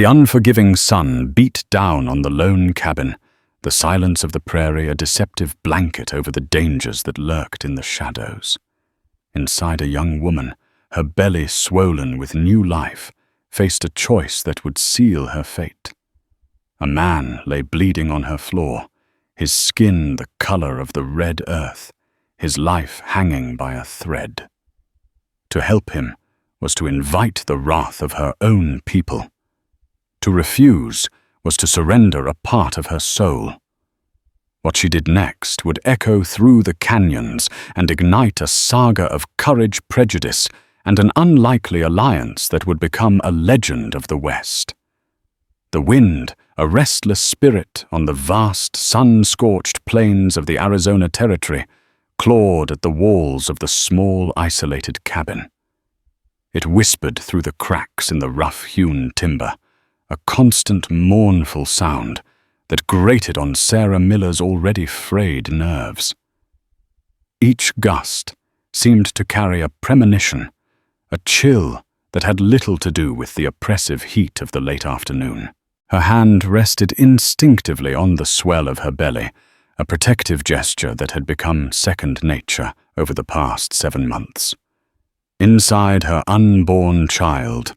The unforgiving sun beat down on the lone cabin, the silence of the prairie a deceptive blanket over the dangers that lurked in the shadows. Inside, a young woman, her belly swollen with new life, faced a choice that would seal her fate. A man lay bleeding on her floor, his skin the color of the red earth, his life hanging by a thread. To help him was to invite the wrath of her own people. To refuse was to surrender a part of her soul. What she did next would echo through the canyons and ignite a saga of courage, prejudice, and an unlikely alliance that would become a legend of the West. The wind, a restless spirit on the vast, sun-scorched plains of the Arizona Territory, clawed at the walls of the small, isolated cabin. It whispered through the cracks in the rough-hewn timber, a constant, mournful sound that grated on Sarah Miller's already frayed nerves. Each gust seemed to carry a premonition, a chill that had little to do with the oppressive heat of the late afternoon. Her hand rested instinctively on the swell of her belly, a protective gesture that had become second nature over the past 7 months. Inside, her unborn child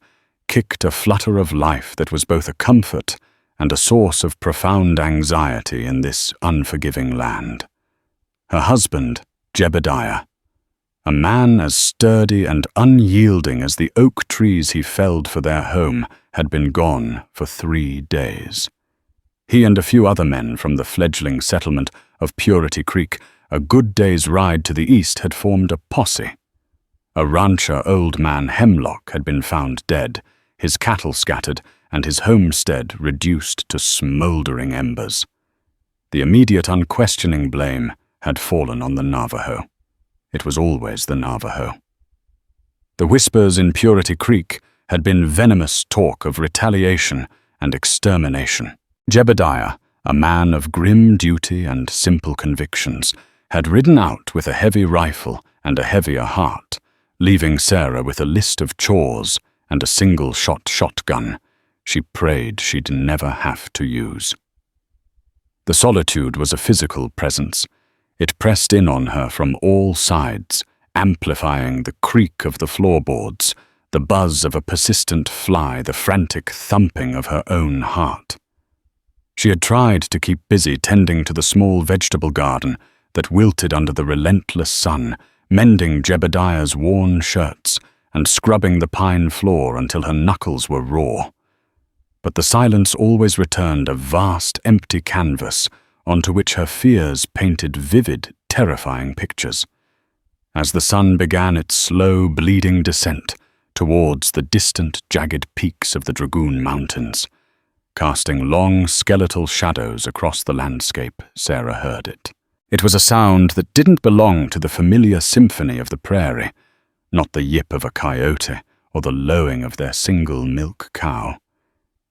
kicked a flutter of life that was both a comfort and a source of profound anxiety in this unforgiving land. Her husband, Jebidiah, a man as sturdy and unyielding as the oak trees he felled for their home, had been gone for 3 days. He and a few other men from the fledgling settlement of Purity Creek, a good day's ride to the east, had formed a posse. A rancher, Old Man Hemlock, had been found dead, his cattle scattered, and his homestead reduced to smoldering embers. The immediate, unquestioning blame had fallen on the Navajo. It was always the Navajo. The whispers in Purity Creek had been venomous talk of retaliation and extermination. Jebidiah, a man of grim duty and simple convictions, had ridden out with a heavy rifle and a heavier heart, leaving Sarah with a list of chores and a single-shot shotgun she prayed she'd never have to use. The solitude was a physical presence. It pressed in on her from all sides, amplifying the creak of the floorboards, the buzz of a persistent fly, the frantic thumping of her own heart. She had tried to keep busy tending to the small vegetable garden that wilted under the relentless sun, mending Jebidiah's worn shirts and scrubbing the pine floor until her knuckles were raw. But the silence always returned a vast, empty canvas onto which her fears painted vivid, terrifying pictures. As the sun began its slow, bleeding descent towards the distant, jagged peaks of the Dragoon Mountains, casting long, skeletal shadows across the landscape, Sarah heard it. It was a sound that didn't belong to the familiar symphony of the prairie, not the yip of a coyote or the lowing of their single milk cow.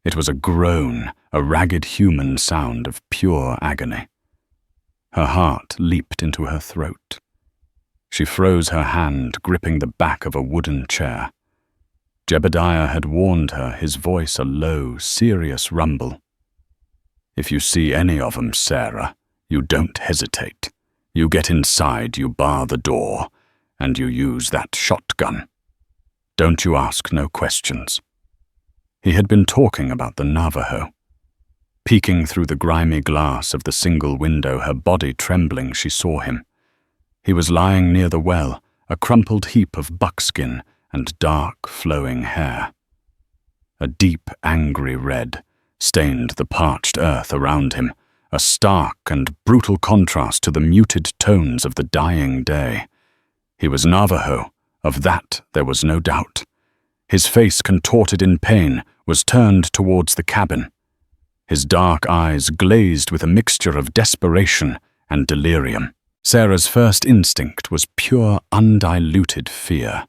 It was a groan, a ragged human sound of pure agony. Her heart leaped into her throat. She froze her hand, gripping the back of a wooden chair. Jebidiah had warned her, his voice a low, serious rumble. "If you see any of 'em, Sarah, you don't hesitate. You get inside, you bar the door, and you use that shotgun. Don't you ask no questions." He had been talking about the Navajo. Peeking through the grimy glass of the single window, her body trembling, she saw him. He was lying near the well, a crumpled heap of buckskin and dark, flowing hair. A deep, angry red stained the parched earth around him, a stark and brutal contrast to the muted tones of the dying day. He was Navajo, of that there was no doubt. His face, contorted in pain, was turned towards the cabin. His dark eyes glazed with a mixture of desperation and delirium. Sarah's first instinct was pure, undiluted fear.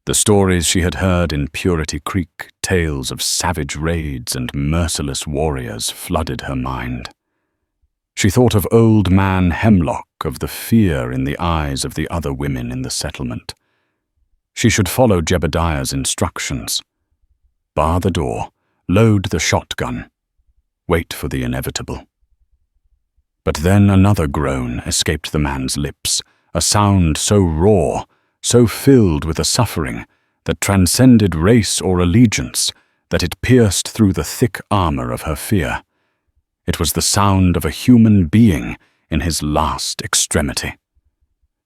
The stories she had heard in Purity Creek, tales of savage raids and merciless warriors, flooded her mind. She thought of Old Man Hemlock, of the fear in the eyes of the other women in the settlement. She should follow Jebidiah's instructions. Bar the door, load the shotgun, wait for the inevitable. But then another groan escaped the man's lips, a sound so raw, so filled with a suffering that transcended race or allegiance, that it pierced through the thick armor of her fear. It was the sound of a human being in his last extremity.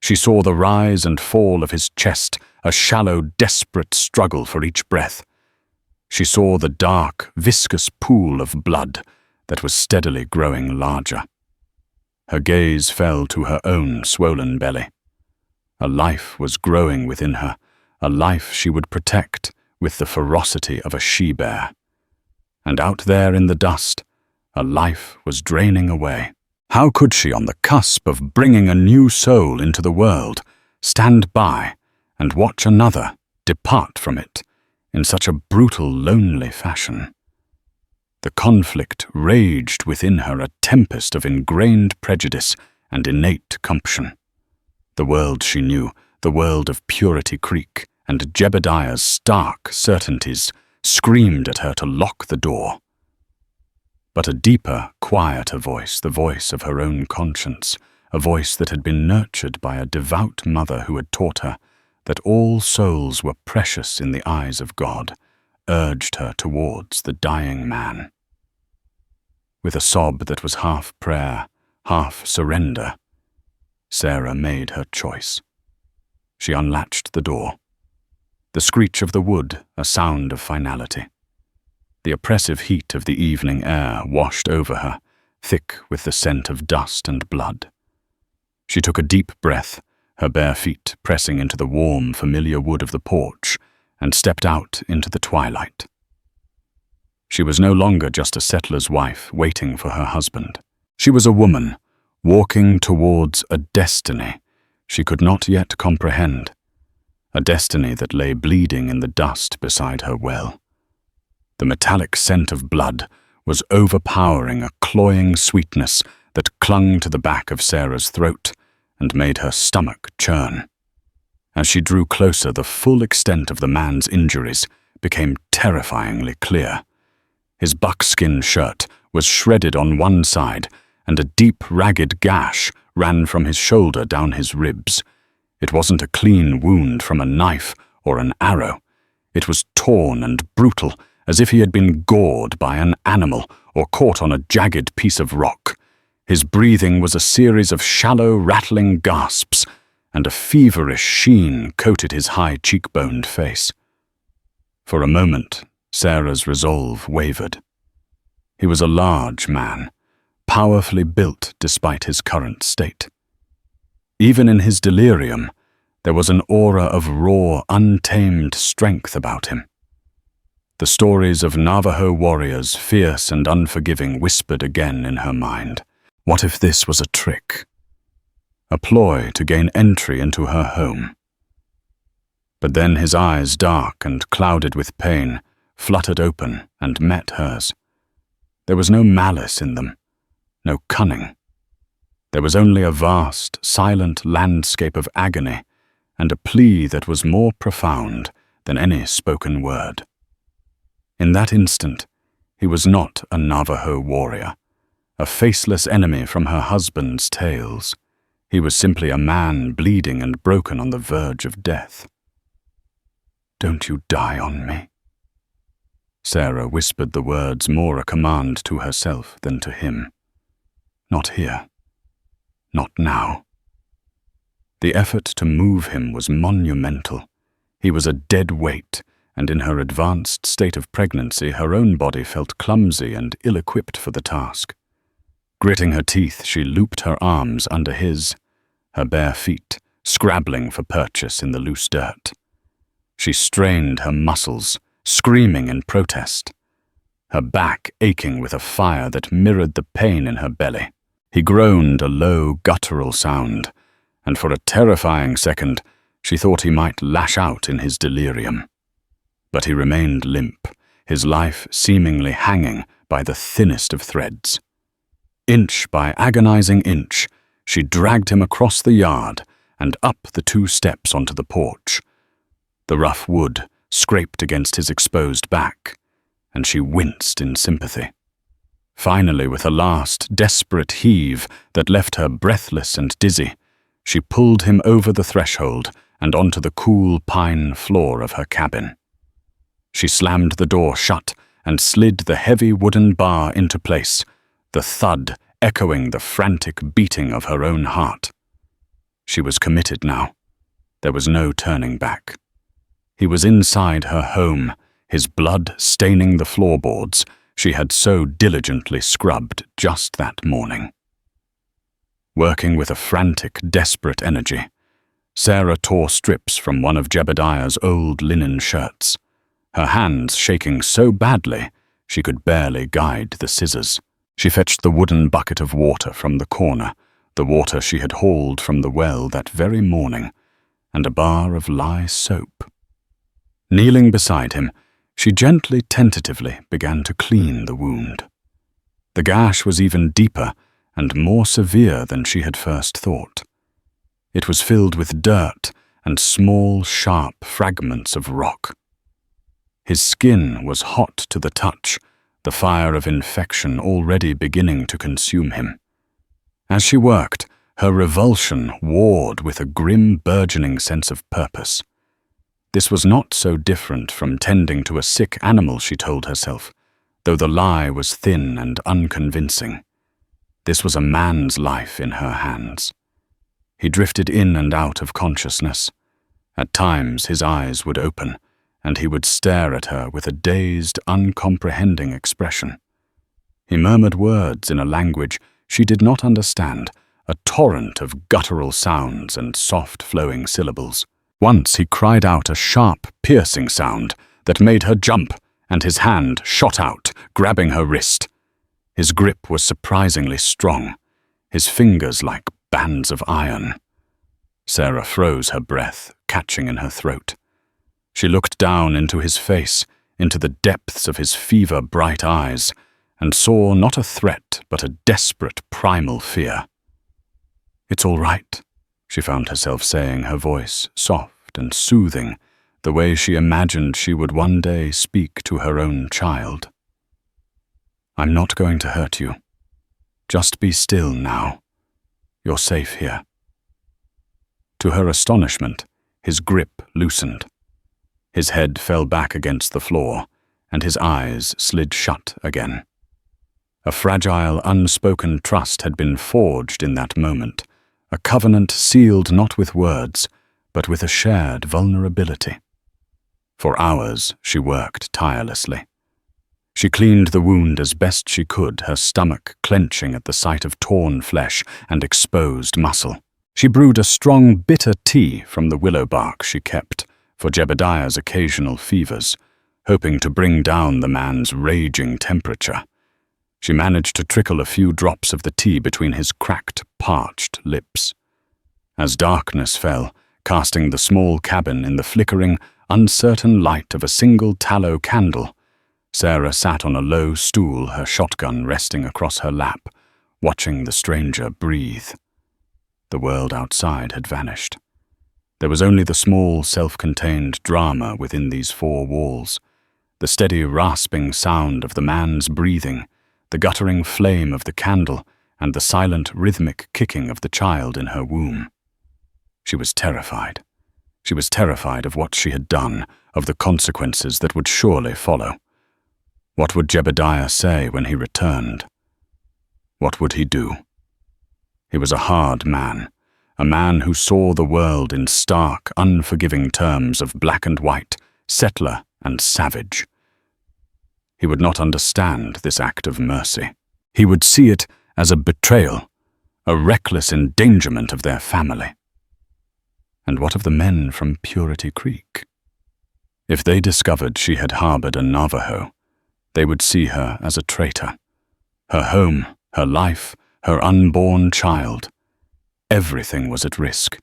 She saw the rise and fall of his chest, a shallow, desperate struggle for each breath. She saw the dark, viscous pool of blood that was steadily growing larger. Her gaze fell to her own swollen belly. A life was growing within her, a life she would protect with the ferocity of a she-bear. And out there in the dust, a life was draining away. How could she, on the cusp of bringing a new soul into the world, stand by and watch another depart from it in such a brutal, lonely fashion? The conflict raged within her, a tempest of ingrained prejudice and innate compulsion. The world she knew, the world of Purity Creek, and Jebidiah's stark certainties screamed at her to lock the door. But a deeper, quieter voice, the voice of her own conscience, a voice that had been nurtured by a devout mother who had taught her that all souls were precious in the eyes of God, urged her towards the dying man. With a sob that was half prayer, half surrender, Sarah made her choice. She unlatched the door. The screech of the wood, a sound of finality. The oppressive heat of the evening air washed over her, thick with the scent of dust and blood. She took a deep breath, her bare feet pressing into the warm, familiar wood of the porch, and stepped out into the twilight. She was no longer just a settler's wife waiting for her husband. She was a woman, walking towards a destiny she could not yet comprehend, a destiny that lay bleeding in the dust beside her well. The metallic scent of blood was overpowering, a cloying sweetness that clung to the back of Sarah's throat and made her stomach churn. As she drew closer, the full extent of the man's injuries became terrifyingly clear. His buckskin shirt was shredded on one side, and a deep, ragged gash ran from his shoulder down his ribs. It wasn't a clean wound from a knife or an arrow. It was torn and brutal, as if he had been gored by an animal or caught on a jagged piece of rock. His breathing was a series of shallow, rattling gasps, and a feverish sheen coated his high cheekboned face. For a moment, Sarah's resolve wavered. He was a large man, powerfully built despite his current state. Even in his delirium, there was an aura of raw, untamed strength about him. The stories of Navajo warriors, fierce and unforgiving, whispered again in her mind. What if this was a trick? A ploy to gain entry into her home? But then his eyes, dark and clouded with pain, fluttered open and met hers. There was no malice in them, no cunning. There was only a vast, silent landscape of agony and a plea that was more profound than any spoken word. In that instant, he was not a Navajo warrior, a faceless enemy from her husband's tales. He was simply a man bleeding and broken on the verge of death. "Don't you die on me." Sarah whispered the words, more a command to herself than to him. Not here. Not now. The effort to move him was monumental. He was a dead weight, and in her advanced state of pregnancy, her own body felt clumsy and ill-equipped for the task. Gritting her teeth, she looped her arms under his, her bare feet scrabbling for purchase in the loose dirt. She strained her muscles, screaming in protest, her back aching with a fire that mirrored the pain in her belly. He groaned a low, guttural sound, and for a terrifying second, she thought he might lash out in his delirium. But he remained limp, his life seemingly hanging by the thinnest of threads. Inch by agonizing inch, she dragged him across the yard and up the 2 steps onto the porch. The rough wood scraped against his exposed back, and she winced in sympathy. Finally, with a last, desperate heave that left her breathless and dizzy, she pulled him over the threshold and onto the cool pine floor of her cabin. She slammed the door shut and slid the heavy wooden bar into place, the thud echoing the frantic beating of her own heart. She was committed now. There was no turning back. He was inside her home, his blood staining the floorboards she had so diligently scrubbed just that morning. Working with a frantic, desperate energy, Sarah tore strips from one of Jebidiah's old linen shirts, her hands shaking so badly she could barely guide the scissors. She fetched the wooden bucket of water from the corner, the water she had hauled from the well that very morning, and a bar of lye soap. Kneeling beside him, she gently, tentatively began to clean the wound. The gash was even deeper and more severe than she had first thought. It was filled with dirt and small, sharp fragments of rock. His skin was hot to the touch, the fire of infection already beginning to consume him. As she worked, her revulsion warred with a grim, burgeoning sense of purpose. This was not so different from tending to a sick animal, she told herself, though the lie was thin and unconvincing. This was a man's life in her hands. He drifted in and out of consciousness. At times his eyes would open, and he would stare at her with a dazed, uncomprehending expression. He murmured words in a language she did not understand, a torrent of guttural sounds and soft-flowing syllables. Once he cried out a sharp, piercing sound that made her jump, and his hand shot out, grabbing her wrist. His grip was surprisingly strong, his fingers like bands of iron. Sarah froze her breath, catching in her throat. She looked down into his face, into the depths of his fever-bright eyes, and saw not a threat but a desperate primal fear. "It's all right," she found herself saying, her voice soft and soothing, the way she imagined she would one day speak to her own child. "I'm not going to hurt you. Just be still now. You're safe here." To her astonishment, his grip loosened. His head fell back against the floor, and his eyes slid shut again. A fragile, unspoken trust had been forged in that moment, a covenant sealed not with words, but with a shared vulnerability. For hours she worked tirelessly. She cleaned the wound as best she could, her stomach clenching at the sight of torn flesh and exposed muscle. She brewed a strong, bitter tea from the willow bark she kept for Jebidiah's occasional fevers, hoping to bring down the man's raging temperature. She managed to trickle a few drops of the tea between his cracked, parched lips. As darkness fell, casting the small cabin in the flickering, uncertain light of a single tallow candle, Sarah sat on a low stool, her shotgun resting across her lap, watching the stranger breathe. The world outside had vanished. There was only the small, self-contained drama within these four walls, the steady, rasping sound of the man's breathing, the guttering flame of the candle, and the silent, rhythmic kicking of the child in her womb. She was terrified. She was terrified of what she had done, of the consequences that would surely follow. What would Jebidiah say when he returned? What would he do? He was a hard man, a man who saw the world in stark, unforgiving terms of black and white, settler and savage. He would not understand this act of mercy. He would see it as a betrayal, a reckless endangerment of their family. And what of the men from Purity Creek? If they discovered she had harbored a Navajo, they would see her as a traitor. Her home, her life, her unborn child. Everything was at risk.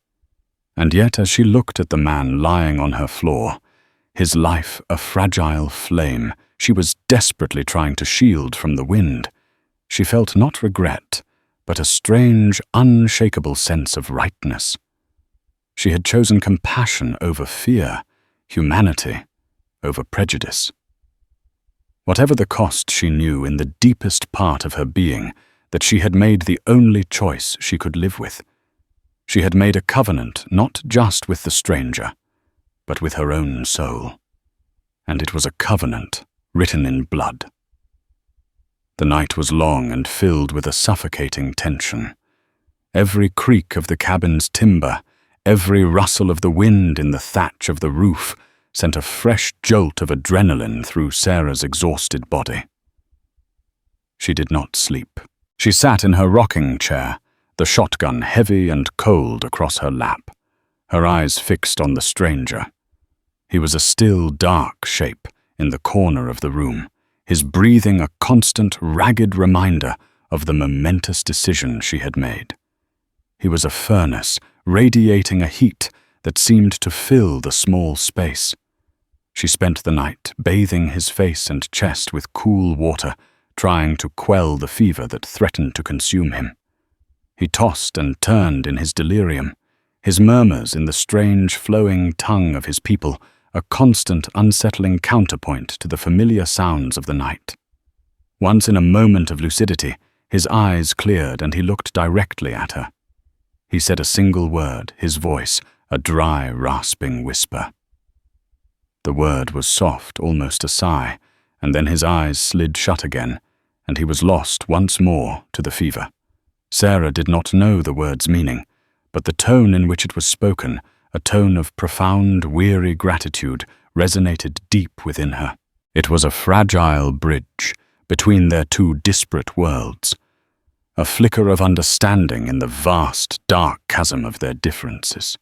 And yet, as she looked at the man lying on her floor, his life a fragile flame she was desperately trying to shield from the wind, she felt not regret, but a strange, unshakable sense of rightness. She had chosen compassion over fear, humanity over prejudice. Whatever the cost, she knew in the deepest part of her being that she had made the only choice she could live with. She had made a covenant not just with the stranger, but with her own soul. And it was a covenant written in blood. The night was long and filled with a suffocating tension. Every creak of the cabin's timber, every rustle of the wind in the thatch of the roof sent a fresh jolt of adrenaline through Sarah's exhausted body. She did not sleep. She sat in her rocking chair, the shotgun heavy and cold across her lap, her eyes fixed on the stranger. He was a still, dark shape in the corner of the room, his breathing a constant, ragged reminder of the momentous decision she had made. He was a furnace, radiating a heat that seemed to fill the small space. She spent the night bathing his face and chest with cool water, trying to quell the fever that threatened to consume him. He tossed and turned in his delirium, his murmurs in the strange, flowing tongue of his people, a constant, unsettling counterpoint to the familiar sounds of the night. Once in a moment of lucidity, his eyes cleared and he looked directly at her. He said a single word, his voice a dry, rasping whisper. The word was soft, almost a sigh, and then his eyes slid shut again, and he was lost once more to the fever. Sarah did not know the word's meaning, but the tone in which it was spoken, a tone of profound, weary gratitude, resonated deep within her. It was a fragile bridge between their two disparate worlds, a flicker of understanding in the vast, dark chasm of their differences.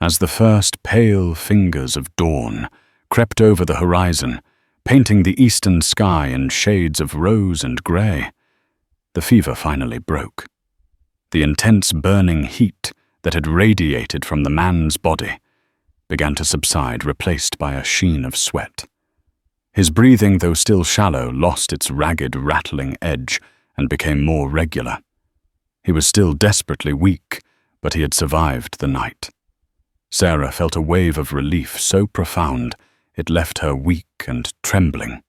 As the first pale fingers of dawn crept over the horizon, painting the eastern sky in shades of rose and grey, the fever finally broke. The intense burning heat that had radiated from the man's body began to subside, replaced by a sheen of sweat. His breathing, though still shallow, lost its ragged, rattling edge and became more regular. He was still desperately weak, but he had survived the night. Sarah felt a wave of relief so profound it left her weak and trembling.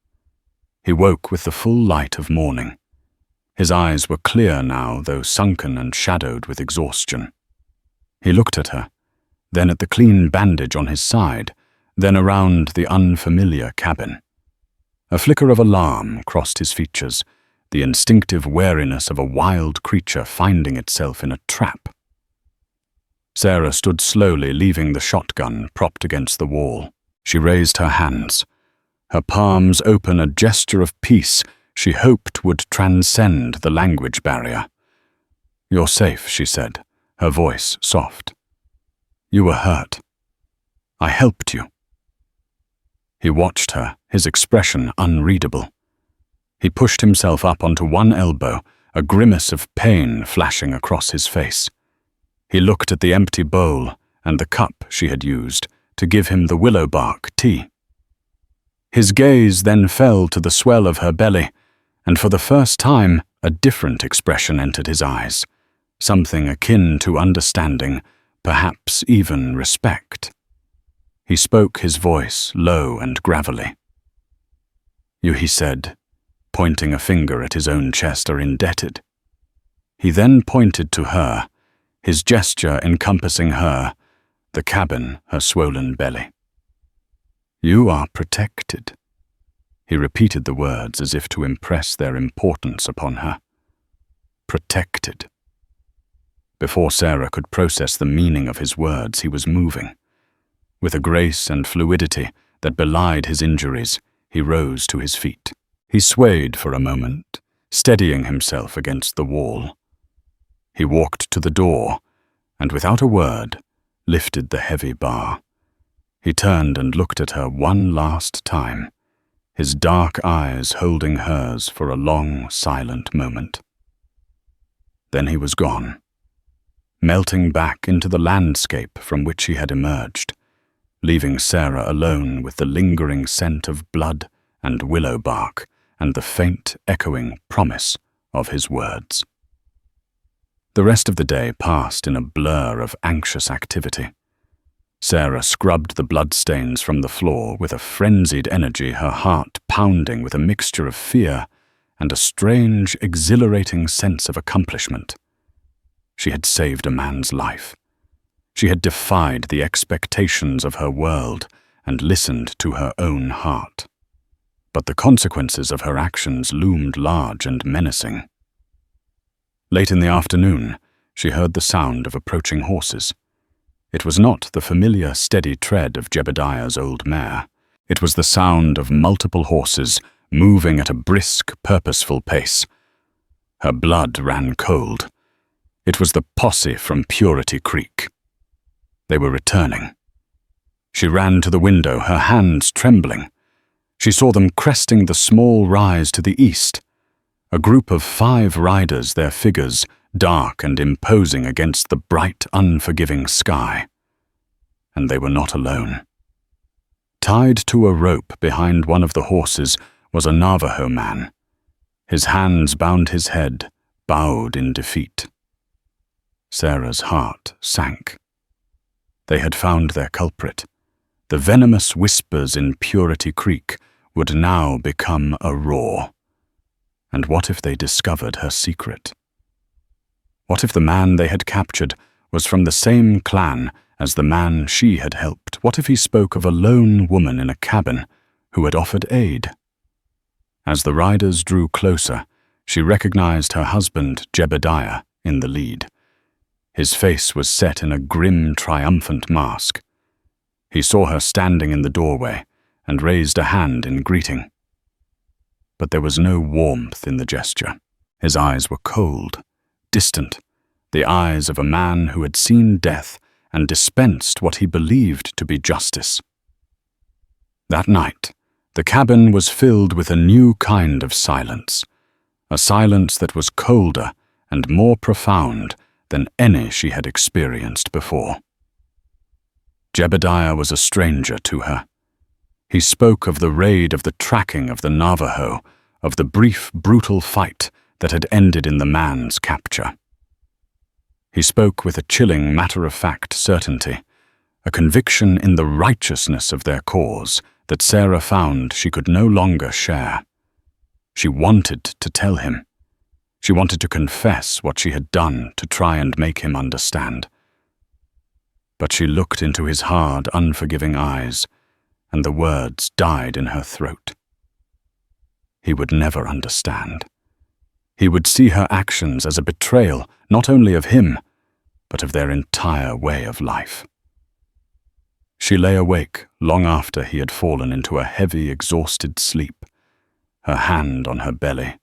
He woke with the full light of morning. His eyes were clear now, though sunken and shadowed with exhaustion. He looked at her, then at the clean bandage on his side, then around the unfamiliar cabin. A flicker of alarm crossed his features, the instinctive wariness of a wild creature finding itself in a trap. Sarah stood slowly, leaving the shotgun propped against the wall. She raised her hands, her palms open, a gesture of peace she hoped would transcend the language barrier. "You're safe," she said, her voice soft. "You were hurt. I helped you." He watched her, his expression unreadable. He pushed himself up onto one elbow, a grimace of pain flashing across his face. He looked at the empty bowl and the cup she had used to give him the willow bark tea. His gaze then fell to the swell of her belly, and for the first time a different expression entered his eyes, something akin to understanding, perhaps even respect. He spoke, his voice low and gravelly. "You," he said, pointing a finger at his own chest, "are indebted." He then pointed to her, his gesture encompassing her, the cabin, her swollen belly. "You are protected." He repeated the words as if to impress their importance upon her. Protected. Before Sarah could process the meaning of his words, he was moving. With a grace and fluidity that belied his injuries, he rose to his feet. He swayed for a moment, steadying himself against the wall. He walked to the door, and without a word, lifted the heavy bar. He turned and looked at her one last time, his dark eyes holding hers for a long, silent moment. Then he was gone, melting back into the landscape from which he had emerged, leaving Sarah alone with the lingering scent of blood and willow bark and the faint, echoing promise of his words. The rest of the day passed in a blur of anxious activity. Sarah scrubbed the bloodstains from the floor with a frenzied energy, her heart pounding with a mixture of fear and a strange, exhilarating sense of accomplishment. She had saved a man's life. She had defied the expectations of her world and listened to her own heart. But the consequences of her actions loomed large and menacing. Late in the afternoon, she heard the sound of approaching horses. It was not the familiar, steady tread of Jebidiah's old mare. It was the sound of multiple horses moving at a brisk, purposeful pace. Her blood ran cold. It was the posse from Purity Creek. They were returning. She ran to the window, her hands trembling. She saw them cresting the small rise to the east. A group of 5 riders, their figures dark and imposing against the bright, unforgiving sky. And they were not alone. Tied to a rope behind one of the horses was a Navajo man. His hands bound his head, bowed in defeat. Sarah's heart sank. They had found their culprit. The venomous whispers in Purity Creek would now become a roar. And what if they discovered her secret? What if the man they had captured was from the same clan as the man she had helped? What if he spoke of a lone woman in a cabin who had offered aid? As the riders drew closer, she recognized her husband, Jebidiah, in the lead. His face was set in a grim, triumphant mask. He saw her standing in the doorway and raised a hand in greeting. But there was no warmth in the gesture. His eyes were cold, distant, the eyes of a man who had seen death and dispensed what he believed to be justice. That night, the cabin was filled with a new kind of silence, a silence that was colder and more profound than any she had experienced before. Jebidiah was a stranger to her. He spoke of the raid, of the tracking of the Navajo, of the brief, brutal fight that had ended in the man's capture. He spoke with a chilling, matter-of-fact certainty, a conviction in the righteousness of their cause that Sarah found she could no longer share. She wanted to tell him. She wanted to confess what she had done to try and make him understand. But she looked into his hard, unforgiving eyes, and the words died in her throat. He would never understand. He would see her actions as a betrayal, not only of him, but of their entire way of life. She lay awake long after he had fallen into a heavy, exhausted sleep, her hand on her belly.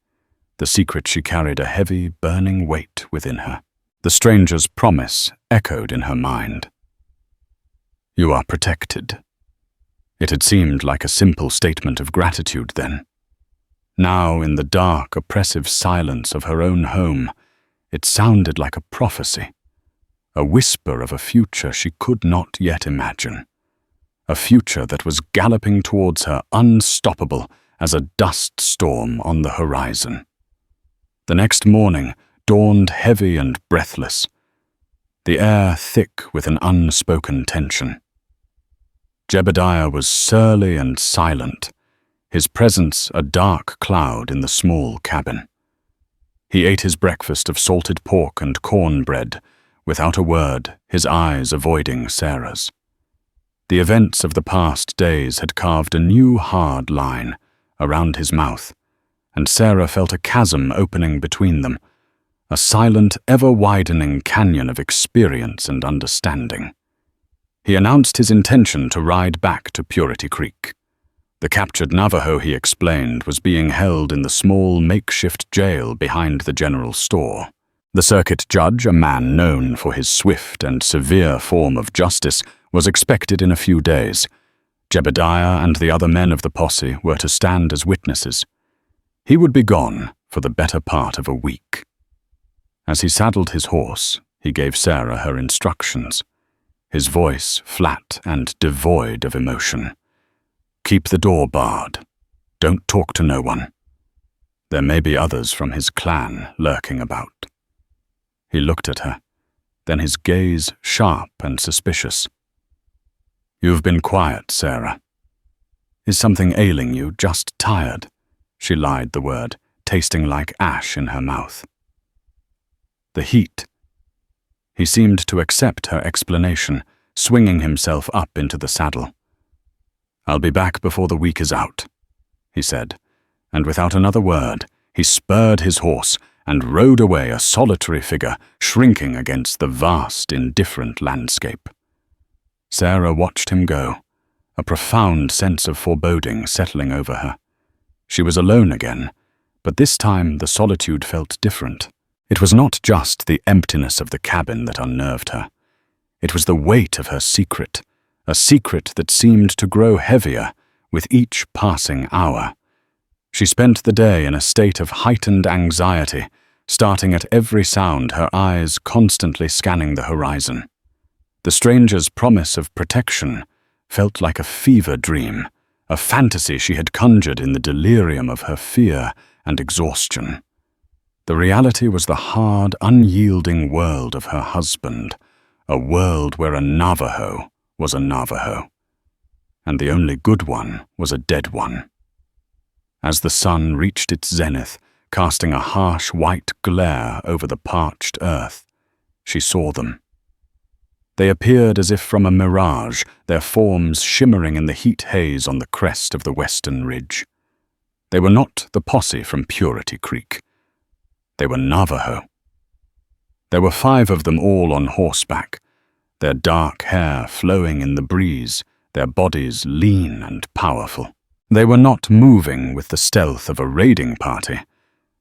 The secret she carried a heavy, burning weight within her. The stranger's promise echoed in her mind. "You are protected." It had seemed like a simple statement of gratitude then. Now, in the dark, oppressive silence of her own home, it sounded like a prophecy, a whisper of a future she could not yet imagine, a future that was galloping towards her, unstoppable as a dust storm on the horizon. The next morning dawned heavy and breathless, the air thick with an unspoken tension. Jebidiah was surly and silent, his presence a dark cloud in the small cabin. He ate his breakfast of salted pork and cornbread, without a word, his eyes avoiding Sarah's. The events of the past days had carved a new hard line around his mouth, and Sarah felt a chasm opening between them, a silent, ever-widening canyon of experience and understanding. He announced his intention to ride back to Purity Creek. The captured Navajo, he explained, was being held in the small makeshift jail behind the general store. The circuit judge, a man known for his swift and severe form of justice, was expected in a few days. Jebidiah and the other men of the posse were to stand as witnesses. He would be gone for the better part of a week. As he saddled his horse, he gave Sarah her instructions, his voice flat and devoid of emotion. "Keep the door barred. Don't talk to no one. There may be others from his clan lurking about." He looked at her, then his gaze sharp and suspicious. "You've been quiet, Sarah. Is something ailing you? Just tired?" She lied the word, tasting like ash in her mouth. "The heat." He seemed to accept her explanation, swinging himself up into the saddle. "I'll be back before the week is out," he said, and without another word, he spurred his horse and rode away, a solitary figure shrinking against the vast, indifferent landscape. Sarah watched him go, a profound sense of foreboding settling over her. She was alone again, but this time the solitude felt different. It was not just the emptiness of the cabin that unnerved her. It was the weight of her secret, a secret that seemed to grow heavier with each passing hour. She spent the day in a state of heightened anxiety, starting at every sound, her eyes constantly scanning the horizon. The stranger's promise of protection felt like a fever dream, a fantasy she had conjured in the delirium of her fear and exhaustion. The reality was the hard, unyielding world of her husband, a world where a Navajo was a Navajo, and the only good one was a dead one. As the sun reached its zenith, casting a harsh white glare over the parched earth, she saw them. They appeared as if from a mirage, their forms shimmering in the heat haze on the crest of the western ridge. They were not the posse from Purity Creek. They were Navajo. There were 5 of them, all on horseback, their dark hair flowing in the breeze, their bodies lean and powerful. They were not moving with the stealth of a raiding party,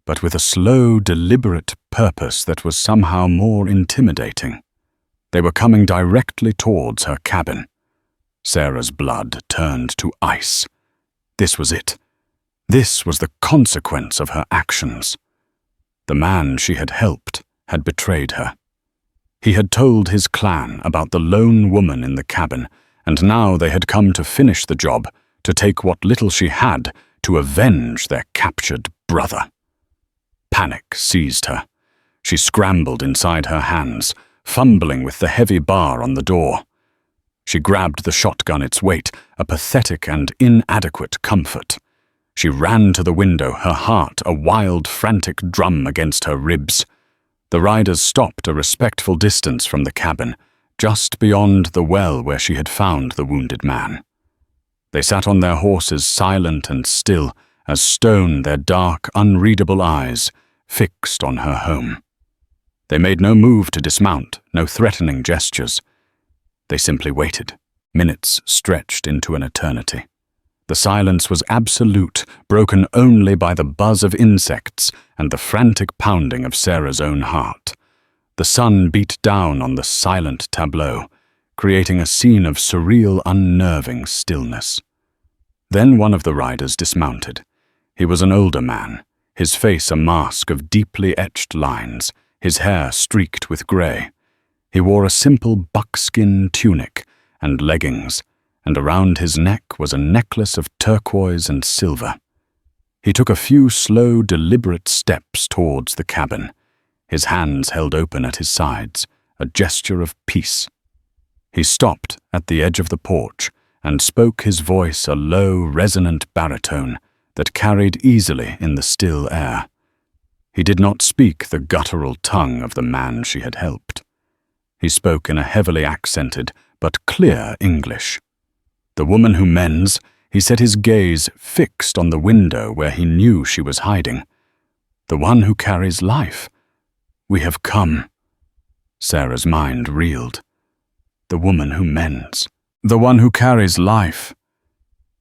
but with a slow, deliberate purpose that was somehow more intimidating. They were coming directly towards her cabin. Sarah's blood turned to ice. This was it. This was the consequence of her actions. The man she had helped had betrayed her. He had told his clan about the lone woman in the cabin, and now they had come to finish the job, to take what little she had, to avenge their captured brother. Panic seized her. She scrambled inside her hands, fumbling with the heavy bar on the door. She grabbed the shotgun its weight, a pathetic and inadequate comfort. She ran to the window, her heart a wild, frantic drum against her ribs. The riders stopped a respectful distance from the cabin, just beyond the well where she had found the wounded man. They sat on their horses, silent and still as stone, their dark, unreadable eyes fixed on her home. They made no move to dismount, no threatening gestures. They simply waited. Minutes stretched into an eternity. The silence was absolute, broken only by the buzz of insects and the frantic pounding of Sarah's own heart. The sun beat down on the silent tableau, creating a scene of surreal, unnerving stillness. Then one of the riders dismounted. He was an older man, his face a mask of deeply etched lines, his hair streaked with grey. He wore a simple buckskin tunic and leggings, and around his neck was a necklace of turquoise and silver. He took a few slow, deliberate steps towards the cabin, his hands held open at his sides, a gesture of peace. He stopped at the edge of the porch and spoke, his voice a low, resonant baritone that carried easily in the still air. He did not speak the guttural tongue of the man she had helped. He spoke in a heavily accented but clear English. "The woman who mends," he said, his gaze fixed on the window where he knew she was hiding. "The one who carries life. We have come." Sarah's mind reeled. The woman who mends. The one who carries life.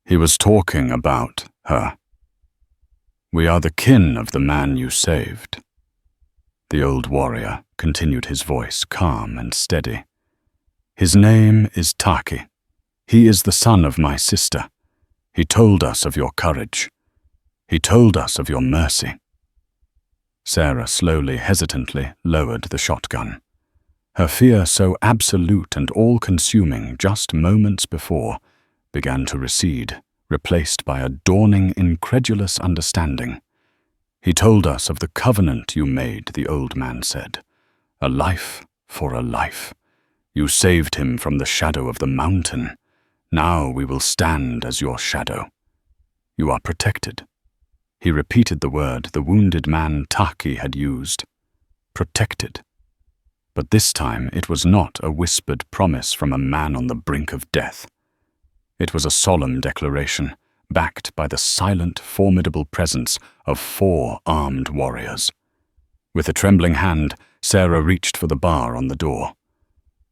He was talking about her. "We are the kin of the man you saved." The old warrior continued, his voice calm and steady. "His name is Taki. He is the son of my sister. He told us of your courage. He told us of your mercy." Sarah slowly, hesitantly lowered the shotgun. Her fear, so absolute and all-consuming just moments before, began to recede, replaced by a dawning, incredulous understanding. "He told us of the covenant you made," the old man said. "A life for a life. You saved him from the shadow of the mountain. Now we will stand as your shadow. You are protected." He repeated the word the wounded man Taki had used. Protected. But this time it was not a whispered promise from a man on the brink of death. It was a solemn declaration, backed by the silent, formidable presence of 4 armed warriors. With a trembling hand, Sarah reached for the bar on the door.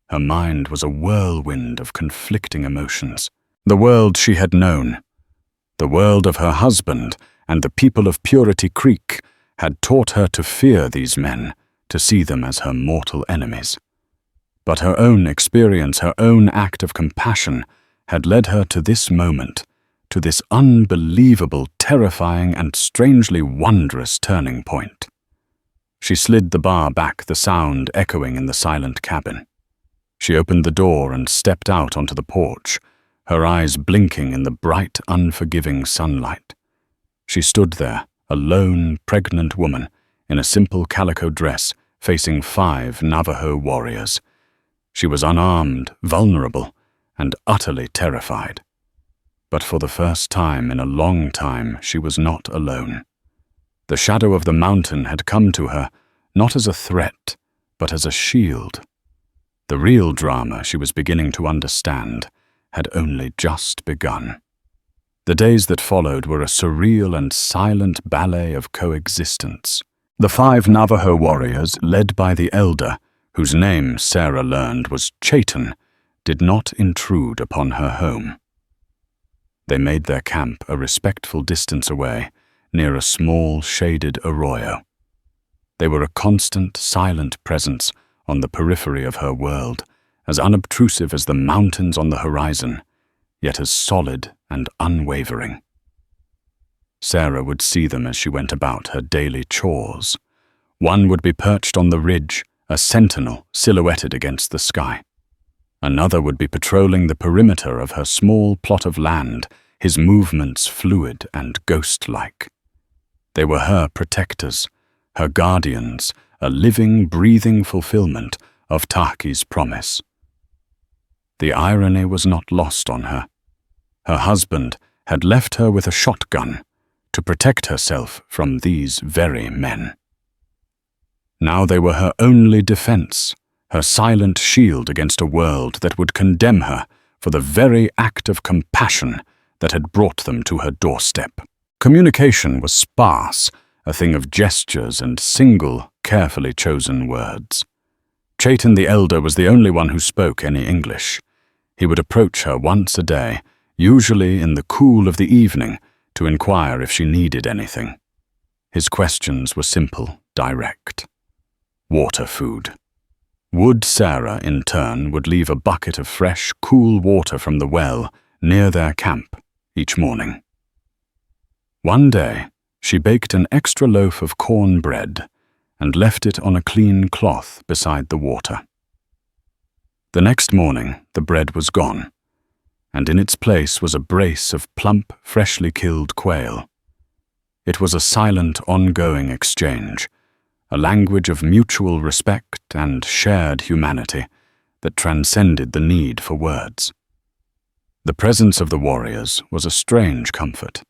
Her mind was a whirlwind of conflicting emotions. The world she had known, the world of her husband, and the people of Purity Creek had taught her to fear these men, to see them as her mortal enemies. But her own experience, her own act of compassion, had led her to this moment, to this unbelievable, terrifying, and strangely wondrous turning point. She slid the bar back, the sound echoing in the silent cabin. She opened the door and stepped out onto the porch, her eyes blinking in the bright, unforgiving sunlight. She stood there, a lone, pregnant woman, in a simple calico dress, facing 5 Navajo warriors. She was unarmed, vulnerable, and utterly terrified. But for the first time in a long time, she was not alone. The shadow of the mountain had come to her, not as a threat, but as a shield. The real drama, she was beginning to understand, had only just begun. The days that followed were a surreal and silent ballet of coexistence. The 5 Navajo warriors, led by the elder, whose name Sarah learned was Chaitin, did not intrude upon her home. They made their camp a respectful distance away, near a small, shaded arroyo. They were a constant, silent presence on the periphery of her world, as unobtrusive as the mountains on the horizon, yet as solid and unwavering. Sarah would see them as she went about her daily chores. One would be perched on the ridge, a sentinel silhouetted against the sky. Another would be patrolling the perimeter of her small plot of land, his movements fluid and ghost-like. They were her protectors, her guardians, a living, breathing fulfillment of Taki's promise. The irony was not lost on her. Her husband had left her with a shotgun to protect herself from these very men. Now they were her only defense, her silent shield against a world that would condemn her for the very act of compassion that had brought them to her doorstep. Communication was sparse, a thing of gestures and single, carefully chosen words. Chaitin the elder was the only one who spoke any English. He would approach her once a day, usually in the cool of the evening, to inquire if she needed anything. His questions were simple, direct. Water, food. Wood Sarah, in turn, would leave a bucket of fresh, cool water from the well near their camp each morning. One day, she baked an extra loaf of corn bread and left it on a clean cloth beside the water. The next morning, the bread was gone, and in its place was a brace of plump, freshly killed quail. It was a silent, ongoing exchange, a language of mutual respect and shared humanity that transcended the need for words. The presence of the warriors was a strange comfort.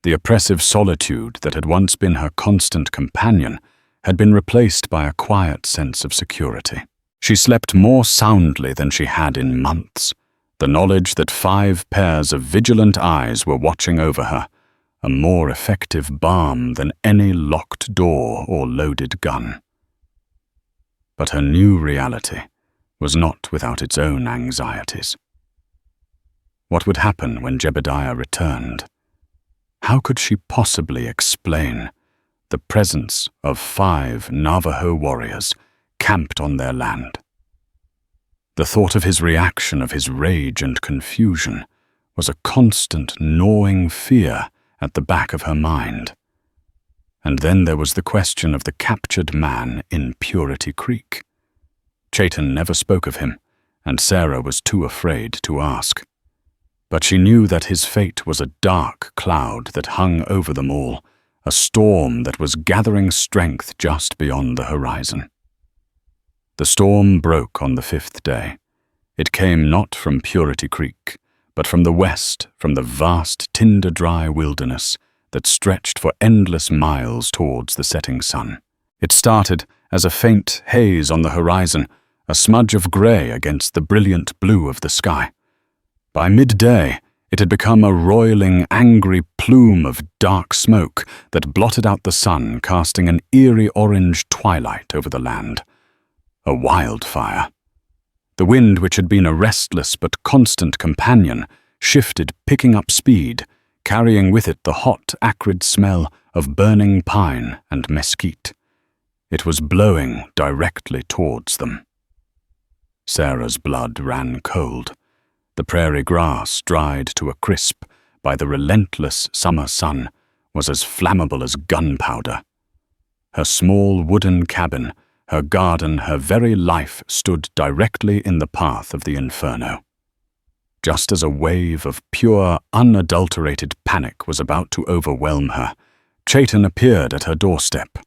The oppressive solitude that had once been her constant companion had been replaced by a quiet sense of security. She slept more soundly than she had in months, the knowledge that 5 pairs of vigilant eyes were watching over her, a more effective balm than any locked door or loaded gun. But her new reality was not without its own anxieties. What would happen when Jebidiah returned? How could she possibly explain the presence of 5 Navajo warriors camped on their land? The thought of his reaction, of his rage and confusion, was a constant gnawing fear at the back of her mind. And then there was the question of the captured man in Purity Creek. Chaitin never spoke of him, and Sarah was too afraid to ask. But she knew that his fate was a dark cloud that hung over them all, a storm that was gathering strength just beyond the horizon. The storm broke on the 5th day. It came not from Purity Creek, but from the west, from the vast, tinder-dry wilderness that stretched for endless miles towards the setting sun. It started as a faint haze on the horizon, a smudge of grey against the brilliant blue of the sky. By midday, it had become a roiling, angry plume of dark smoke that blotted out the sun, casting an eerie orange twilight over the land. A wildfire. The wind, which had been a restless but constant companion, shifted, picking up speed, carrying with it the hot, acrid smell of burning pine and mesquite. It was blowing directly towards them. Sarah's blood ran cold. The prairie grass, dried to a crisp by the relentless summer sun, was as flammable as gunpowder. Her small wooden cabin, her garden, her very life stood directly in the path of the inferno. Just as a wave of pure, unadulterated panic was about to overwhelm her, Chaitan appeared at her doorstep.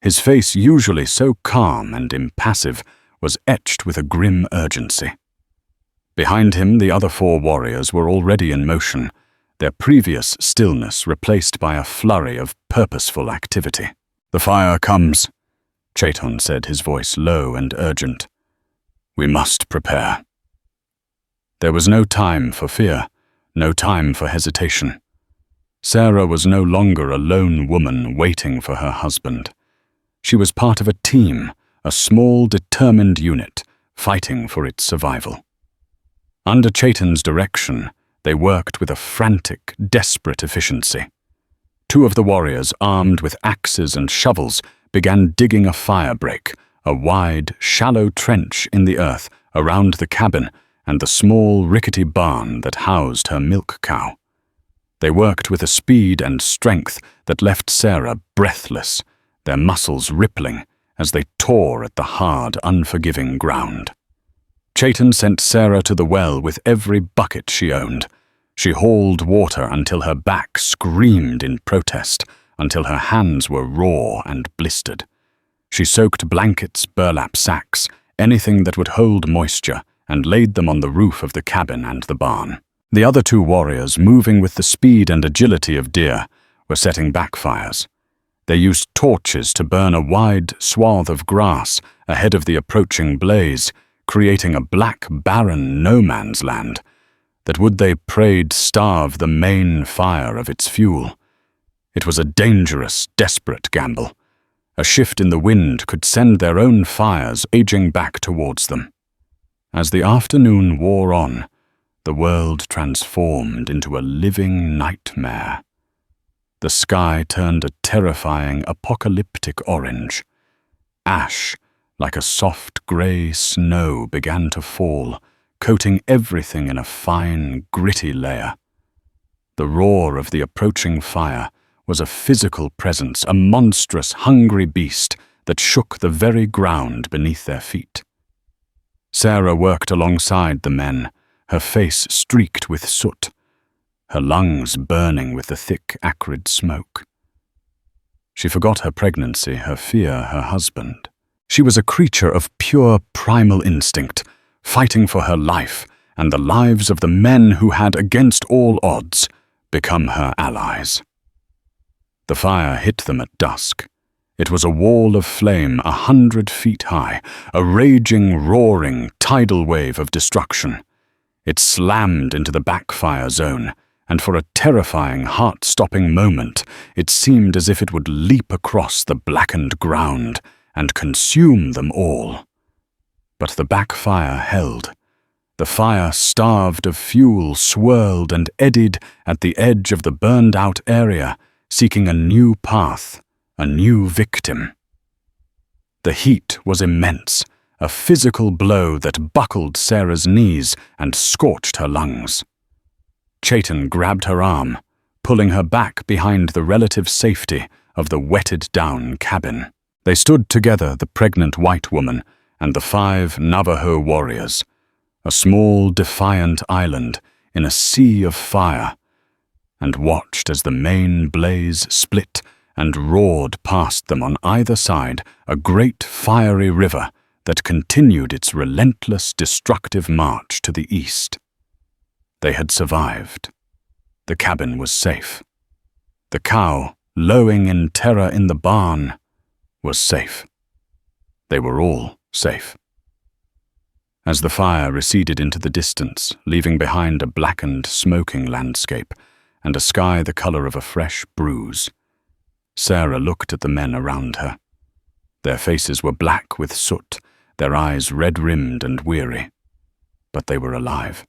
His face, usually so calm and impassive, was etched with a grim urgency. Behind him, the other 4 warriors were already in motion, their previous stillness replaced by a flurry of purposeful activity. "The fire comes," Chaitan said, his voice low and urgent. "We must prepare." There was no time for fear, no time for hesitation. Sarah was no longer a lone woman waiting for her husband. She was part of a team, a small, determined unit, fighting for its survival. Under Chaitan's direction, they worked with a frantic, desperate efficiency. 2 of the warriors, armed with axes and shovels, began digging a fire break, a wide, shallow trench in the earth around the cabin and the small, rickety barn that housed her milk cow. They worked with a speed and strength that left Sarah breathless, their muscles rippling as they tore at the hard, unforgiving ground. Chaitan sent Sarah to the well with every bucket she owned. She hauled water until her back screamed in protest, until her hands were raw and blistered. She soaked blankets, burlap sacks, anything that would hold moisture, and laid them on the roof of the cabin and the barn. The other 2 warriors, moving with the speed and agility of deer, were setting backfires. They used torches to burn a wide swath of grass ahead of the approaching blaze, creating a black, barren no-man's land that, would they prayed, starve the main fire of its fuel. It was a dangerous, desperate gamble. A shift in the wind could send their own fires raging back towards them. As the afternoon wore on, the world transformed into a living nightmare. The sky turned a terrifying, apocalyptic orange. Ash, like a soft grey snow, began to fall, coating everything in a fine, gritty layer. The roar of the approaching fire was a physical presence, a monstrous, hungry beast that shook the very ground beneath their feet. Sarah worked alongside the men, her face streaked with soot, her lungs burning with the thick, acrid smoke. She forgot her pregnancy, her fear, her husband. She was a creature of pure primal instinct, fighting for her life and the lives of the men who had, against all odds, become her allies. The fire hit them at dusk. It was a wall of flame 100 feet high, a raging, roaring, tidal wave of destruction. It slammed into the backfire zone, and for a terrifying, heart-stopping moment, it seemed as if it would leap across the blackened ground and consume them all. But the backfire held. The fire, starved of fuel, swirled and eddied at the edge of the burned-out area, seeking a new path, a new victim. The heat was immense, a physical blow that buckled Sarah's knees and scorched her lungs. Chaitan grabbed her arm, pulling her back behind the relative safety of the wetted-down cabin. They stood together, the pregnant white woman and the 5 Navajo warriors, a small, defiant island in a sea of fire, and watched as the main blaze split and roared past them on either side, a great fiery river that continued its relentless, destructive march to the east. They had survived. The cabin was safe. The cow, lowing in terror in the barn, was safe. They were all safe. As the fire receded into the distance, leaving behind a blackened, smoking landscape and a sky the color of a fresh bruise, Sarah looked at the men around her. Their faces were black with soot, their eyes red-rimmed and weary. But they were alive.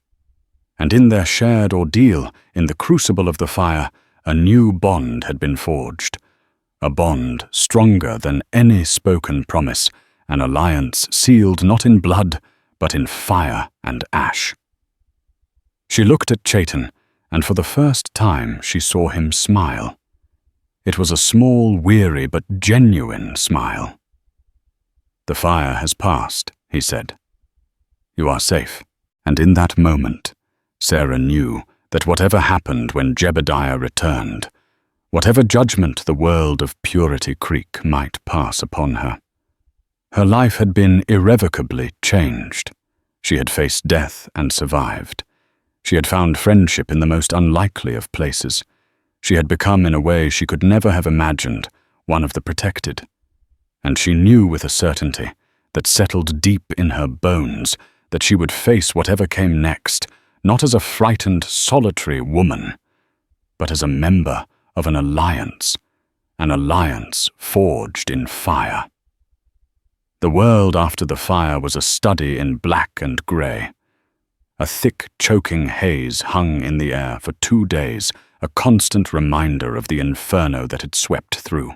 And in their shared ordeal, in the crucible of the fire, a new bond had been forged. A bond stronger than any spoken promise, an alliance sealed not in blood, but in fire and ash. She looked at Chaitan, and for the first time she saw him smile. It was a small, weary, but genuine smile. "The fire has passed," he said. "You are safe." And in that moment, Sarah knew that whatever happened when Jebidiah returned, whatever judgment the world of Purity Creek might pass upon her, her life had been irrevocably changed. She had faced death and survived. She had found friendship in the most unlikely of places. She had become, in a way she could never have imagined, one of the protected. And she knew with a certainty that settled deep in her bones that she would face whatever came next, not as a frightened, solitary woman, but as a member of an alliance forged in fire. The world after the fire was a study in black and grey. A thick, choking haze hung in the air for 2 days, a constant reminder of the inferno that had swept through.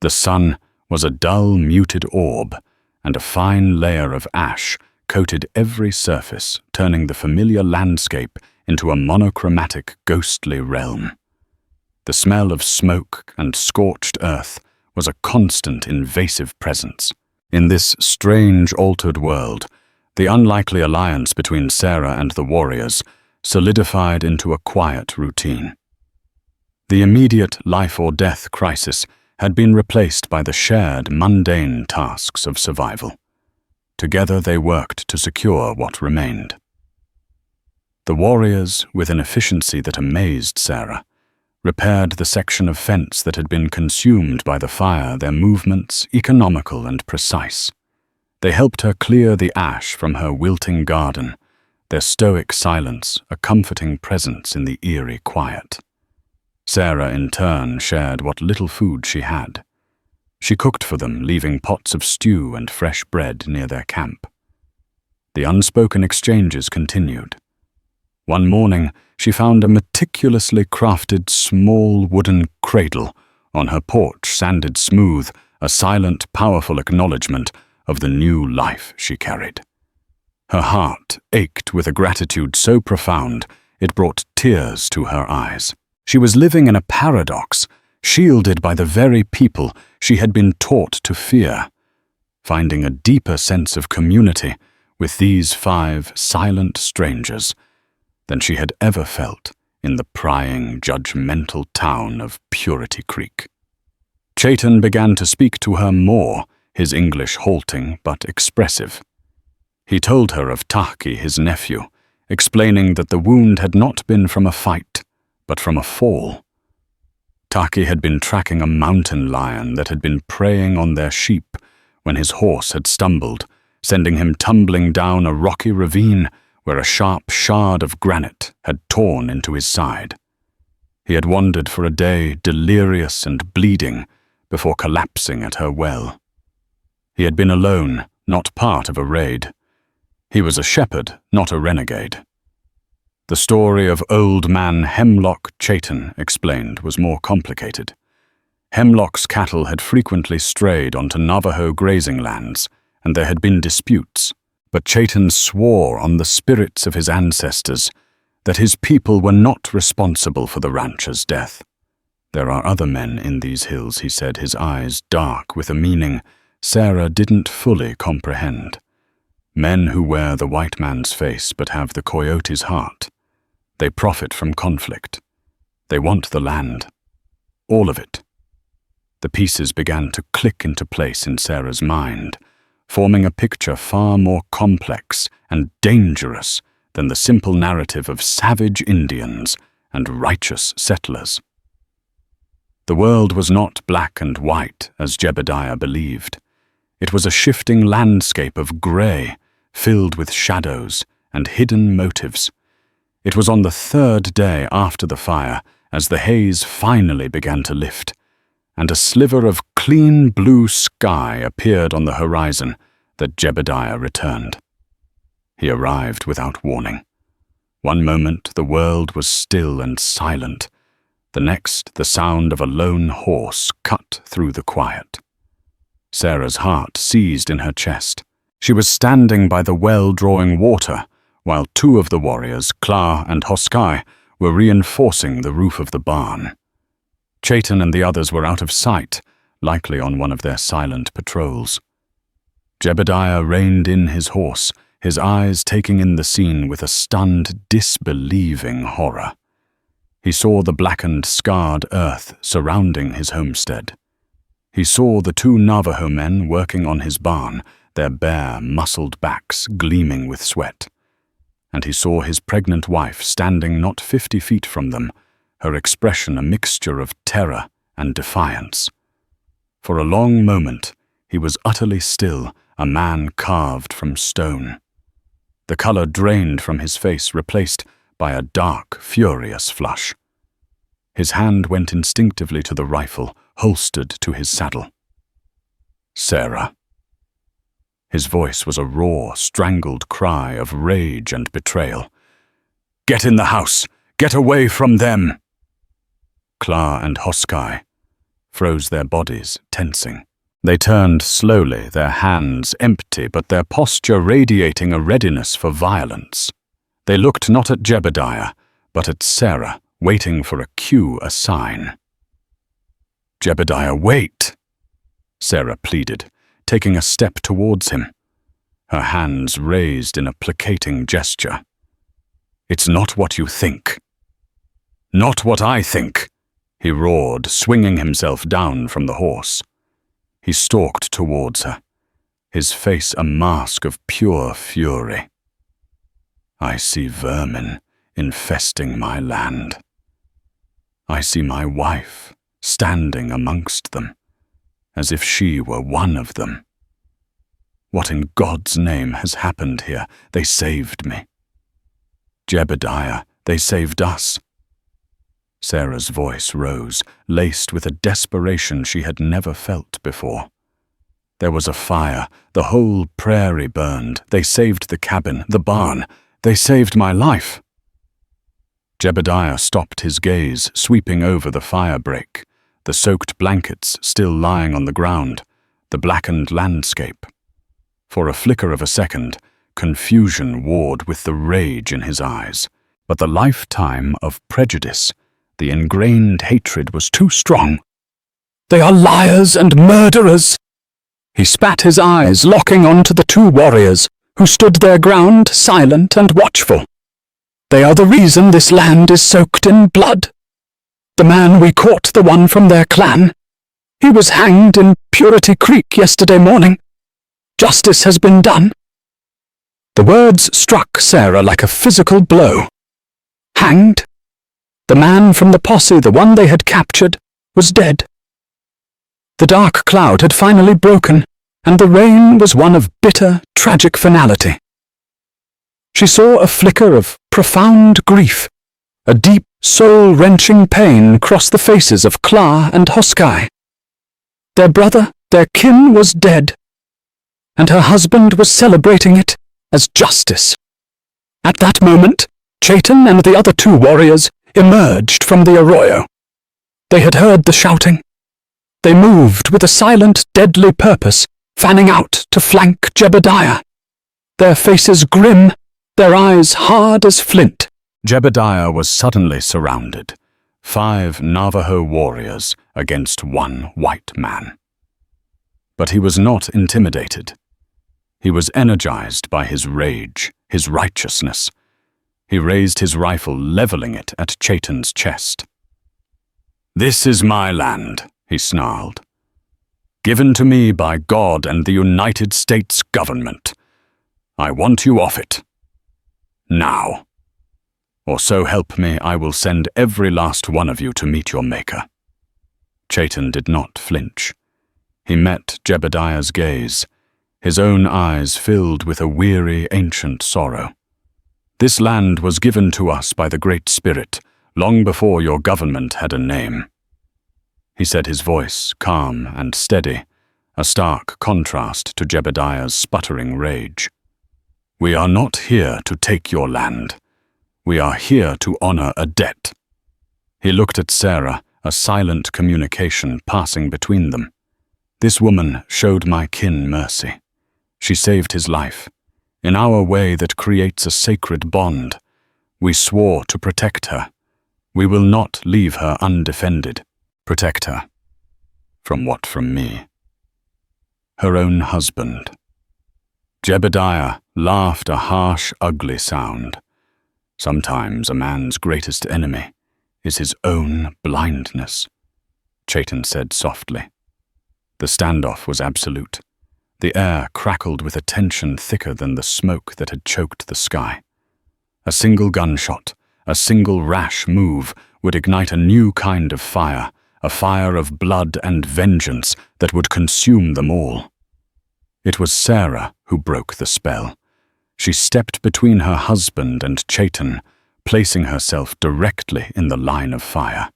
The sun was a dull, muted orb, and a fine layer of ash coated every surface, turning the familiar landscape into a monochromatic, ghostly realm. The smell of smoke and scorched earth was a constant, invasive presence. In this strange, altered world, the unlikely alliance between Sarah and the warriors solidified into a quiet routine. The immediate life-or-death crisis had been replaced by the shared, mundane tasks of survival. Together they worked to secure what remained. The warriors, with an efficiency that amazed Sarah, repaired the section of fence that had been consumed by the fire, their movements economical and precise. They helped her clear the ash from her wilting garden, their stoic silence a comforting presence in the eerie quiet. Sarah, in turn, shared what little food she had. She cooked for them, leaving pots of stew and fresh bread near their camp. The unspoken exchanges continued. One morning, she found a meticulously crafted small wooden cradle on her porch, sanded smooth, a silent, powerful acknowledgement of the new life she carried. Her heart ached with a gratitude so profound it brought tears to her eyes. She was living in a paradox, shielded by the very people she had been taught to fear, finding a deeper sense of community with these 5 silent strangers than she had ever felt in the prying, judgmental town of Purity Creek. Chaitan began to speak to her more, his English halting but expressive. He told her of Tahki, his nephew, explaining that the wound had not been from a fight, but from a fall. Tahki had been tracking a mountain lion that had been preying on their sheep when his horse had stumbled, sending him tumbling down a rocky ravine where a sharp shard of granite had torn into his side. He had wandered for a day, delirious and bleeding, before collapsing at her well. He had been alone, not part of a raid. He was a shepherd, not a renegade. The story of Old Man Hemlock Chaitan, explained, was more complicated. Hemlock's cattle had frequently strayed onto Navajo grazing lands, and there had been disputes. But Chaitan swore on the spirits of his ancestors that his people were not responsible for the rancher's death. There are other men in these hills, he said, his eyes dark with a meaning Sarah didn't fully comprehend. Men who wear the white man's face but have the coyote's heart. They profit from conflict. They want the land. All of it. The pieces began to click into place in Sarah's mind, forming a picture far more complex and dangerous than the simple narrative of savage Indians and righteous settlers. The world was not black and white, as Jebidiah believed. It was a shifting landscape of grey, filled with shadows and hidden motives. It was on the third day after the fire, as the haze finally began to lift, and a sliver of clean blue sky appeared on the horizon, that Jebidiah returned. He arrived without warning. One moment the world was still and silent. The next, the sound of a lone horse cut through the quiet. Sarah's heart seized in her chest. She was standing by the well drawing water, while two of the warriors, Kla and Hoskai, were reinforcing the roof of the barn. Chaitan and the others were out of sight, likely on one of their silent patrols. Jebidiah reined in his horse, his eyes taking in the scene with a stunned, disbelieving horror. He saw the blackened, scarred earth surrounding his homestead. He saw the two Navajo men working on his barn, their bare, muscled backs gleaming with sweat. And he saw his pregnant wife standing not 50 feet from them, her expression a mixture of terror and defiance. For a long moment, he was utterly still, a man carved from stone. The color drained from his face, replaced by a dark, furious flush. His hand went instinctively to the rifle, holstered to his saddle. Sarah. His voice was a raw, strangled cry of rage and betrayal. "Get in the house! Get away from them!" Kla and Hoskai froze their bodies, tensing. They turned slowly, their hands empty, but their posture radiating a readiness for violence. They looked not at Jebidiah, but at Sarah, waiting for a cue, a sign. "Jebidiah, wait!" Sarah pleaded, taking a step towards him, her hands raised in a placating gesture. "It's not what you think." "Not what I think," he roared, swinging himself down from the horse. He stalked towards her, his face a mask of pure fury. "I see vermin infesting my land. I see my wife standing amongst them, as if she were one of them. What in God's name has happened here? They saved me. Jebidiah, they saved us." Sarah's voice rose, laced with a desperation she had never felt before. There was a fire, the whole prairie burned. They saved the cabin, the barn. They saved my life. Jebidiah stopped his gaze, sweeping over the fire break, the soaked blankets still lying on the ground, the blackened landscape. For a flicker of a second, confusion warred with the rage in his eyes, but the lifetime of prejudice, the ingrained hatred was too strong. "They are liars and murderers!" He spat his eyes, locking onto the two warriors, who stood their ground, silent and watchful. "They are the reason this land is soaked in blood. The man we caught, the one from their clan, he was hanged in Purity Creek yesterday morning. Justice has been done." The words struck Sarah like a physical blow. Hanged? The man from the posse, the one they had captured, was dead. The dark cloud had finally broken, and the rain was one of bitter, tragic finality. She saw a flicker of profound grief, a deep, soul-wrenching pain cross the faces of Kla and Hoskai. Their brother, their kin, was dead, and her husband was celebrating it as justice. At that moment, Chaitan and the other two warriors emerged from the arroyo. They had heard the shouting. They moved with a silent, deadly purpose, fanning out to flank Jebidiah. Their faces grim, their eyes hard as flint. Jebidiah was suddenly surrounded. 5 Navajo warriors against 1 white man. But he was not intimidated. He was energized by his rage, his righteousness. He raised his rifle, leveling it at Chaitan's chest. "This is my land," he snarled. "Given to me by God and the United States government. I want you off it." now. Or so help me, I will send every last one of you to meet your maker." Chaitan did not flinch. He met Jebidiah's gaze, his own eyes filled with a weary, ancient sorrow. "This land was given to us by the Great Spirit, long before your government had a name." He said, his voice calm and steady, a stark contrast to Jebidiah's sputtering rage. "We are not here to take your land. We are here to honor a debt." He looked at Sarah, a silent communication passing between them. "This woman showed my kin mercy. She saved his life. In our way that creates a sacred bond, we swore to protect her. We will not leave her undefended. Protect her. From what from me? Her own husband." Jebidiah laughed a harsh, ugly sound. Sometimes a man's greatest enemy is his own blindness, Chaitan said softly. The standoff was absolute. The air crackled with a tension thicker than the smoke that had choked the sky. A single gunshot, a single rash move would ignite a new kind of fire, a fire of blood and vengeance that would consume them all. It was Sarah who broke the spell. She stepped between her husband and Chaitan, placing herself directly in the line of fire.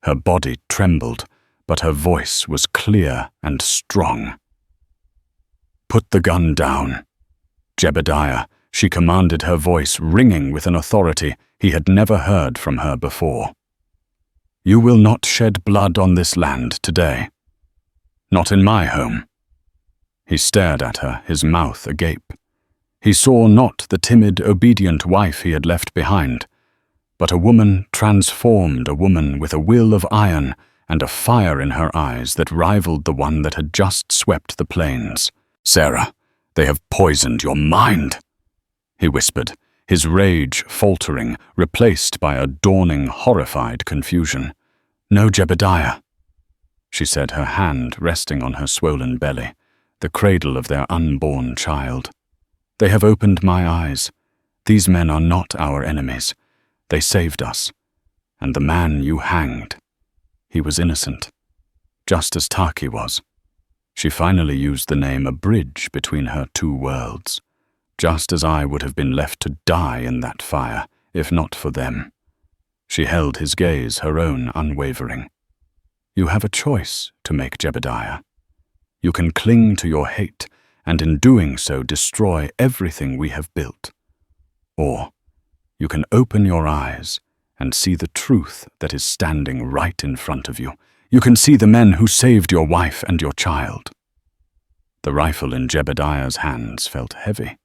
Her body trembled, but her voice was clear and strong. "Put the gun down." Jebidiah, she commanded, her voice ringing with an authority he had never heard from her before. "You will not shed blood on this land today. Not in my home." He stared at her, his mouth agape. He saw not the timid, obedient wife he had left behind, but a woman transformed, a woman with a will of iron and a fire in her eyes that rivaled the one that had just swept the plains. "Sarah, they have poisoned your mind," he whispered, his rage faltering, replaced by a dawning, horrified confusion. "No, Jebidiah," she said, her hand resting on her swollen belly, the cradle of their unborn child. "They have opened my eyes. These men are not our enemies. They saved us. And the man you hanged, he was innocent, just as Taki was." She finally used the name, a bridge between her two worlds. "Just as I would have been left to die in that fire, if not for them." She held his gaze, her own unwavering. "You have a choice to make, Jebidiah. You can cling to your hate, and in doing so destroy everything we have built. Or you can open your eyes and see the truth that is standing right in front of you. You can see the men who saved your wife and your child." The rifle in Jebidiah's hands felt heavy.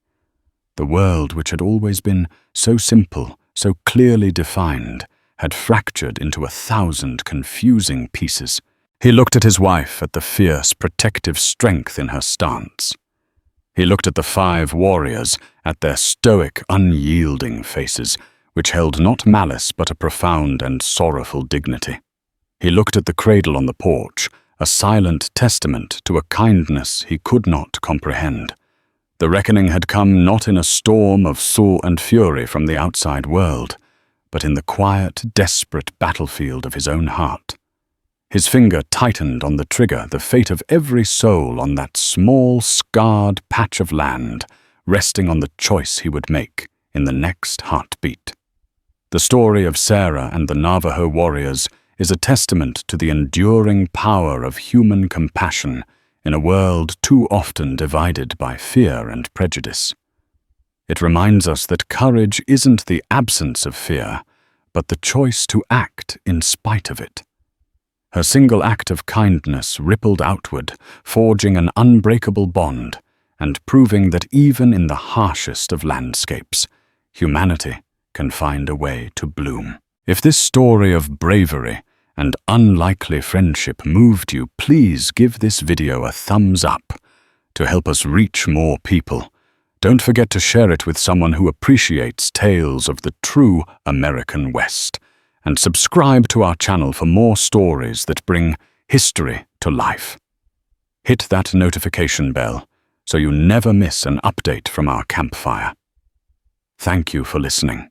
The world, which had always been so simple, so clearly defined, had fractured into 1,000 confusing pieces. He looked at his wife, at the fierce, protective strength in her stance. He looked at the 5 warriors, at their stoic, unyielding faces, which held not malice but a profound and sorrowful dignity. He looked at the cradle on the porch, a silent testament to a kindness he could not comprehend. The reckoning had come not in a storm of soul and fury from the outside world, but in the quiet, desperate battlefield of his own heart. His finger tightened on the trigger, the fate of every soul on that small, scarred patch of land, resting on the choice he would make in the next heartbeat. The story of Sarah and the Navajo warriors is a testament to the enduring power of human compassion in a world too often divided by fear and prejudice. It reminds us that courage isn't the absence of fear, but the choice to act in spite of it. Her single act of kindness rippled outward, forging an unbreakable bond and proving that even in the harshest of landscapes, humanity can find a way to bloom. If this story of bravery and unlikely friendship moved you, please give this video a thumbs up to help us reach more people. Don't forget to share it with someone who appreciates tales of the true American West, and subscribe to our channel for more stories that bring history to life. Hit that notification bell so you never miss an update from our campfire. Thank you for listening.